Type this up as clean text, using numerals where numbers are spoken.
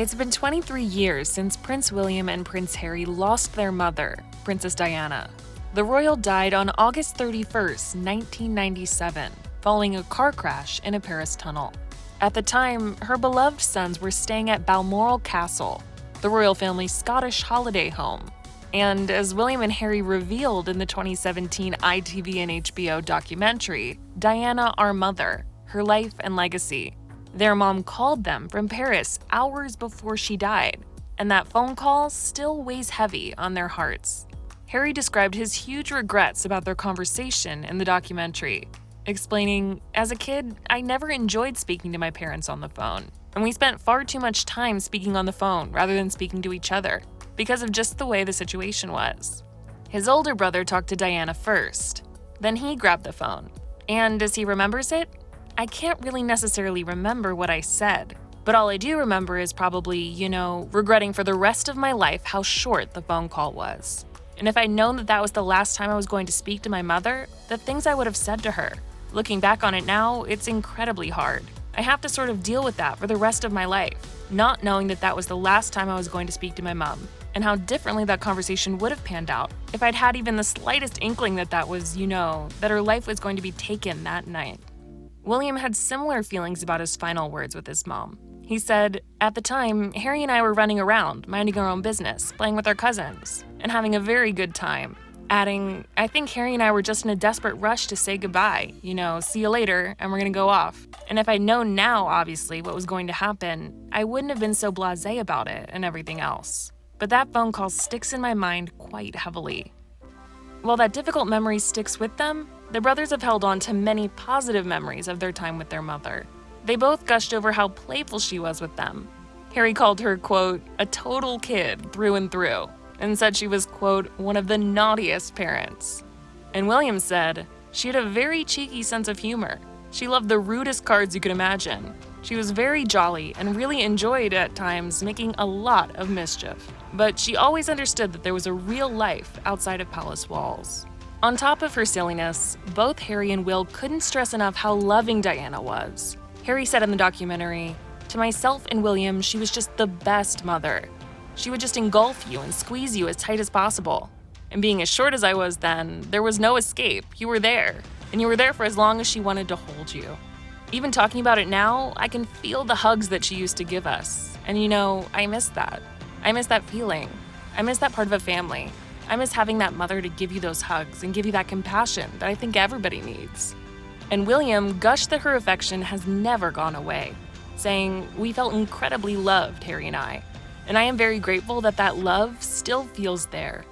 It's been 23 years since Prince William and Prince Harry lost their mother, Princess Diana. The royal died on August 31st, 1997, following a car crash in a Paris tunnel. At the time, her beloved sons were staying at Balmoral Castle, the royal family's Scottish holiday home. And as William and Harry revealed in the 2017 ITV and HBO documentary, Diana, Our Mother, Her Life and Legacy, their mom called them from Paris hours before she died, and that phone call still weighs heavy on their hearts. Harry described his huge regrets about their conversation in the documentary, explaining, "As a kid, I never enjoyed speaking to my parents on the phone, and we spent far too much time speaking on the phone rather than speaking to each other, because of just the way the situation was." His older brother talked to Diana first. Then he grabbed the phone. And as he remembers it, "I can't really necessarily remember what I said, but all I do remember is probably, regretting for the rest of my life how short the phone call was. And if I'd known that that was the last time I was going to speak to my mother, the things I would have said to her. Looking back on it now, it's incredibly hard. I have to sort of deal with that for the rest of my life, not knowing that that was the last time I was going to speak to my mom, and how differently that conversation would have panned out if I'd had even the slightest inkling that that was, that her life was going to be taken that night." William had similar feelings about his final words with his mom. He said, "At the time, Harry and I were running around, minding our own business, playing with our cousins, and having a very good time." Adding, "I think Harry and I were just in a desperate rush to say goodbye, see you later, and we're gonna go off. And if I'd known now, obviously, what was going to happen, I wouldn't have been so blasé about it and everything else. But that phone call sticks in my mind quite heavily." While that difficult memory sticks with them, the brothers have held on to many positive memories of their time with their mother. They both gushed over how playful she was with them. Harry called her, quote, "a total kid through and through," and said she was, quote, "one of the naughtiest parents." And William said, "She had a very cheeky sense of humor. She loved the rudest cards you could imagine. She was very jolly and really enjoyed, at times, making a lot of mischief. But she always understood that there was a real life outside of palace walls." On top of her silliness, both Harry and Will couldn't stress enough how loving Diana was. Harry said in the documentary, "To myself and William, she was just the best mother. She would just engulf you and squeeze you as tight as possible. And being as short as I was then, there was no escape. You were there. And you were there for as long as she wanted to hold you. Even talking about it now, I can feel the hugs that she used to give us. And I miss that. I miss that feeling. I miss that part of a family. I miss having that mother to give you those hugs and give you that compassion that I think everybody needs." And William gushed that her affection has never gone away, saying, "We felt incredibly loved, Harry and I am very grateful that that love still feels there,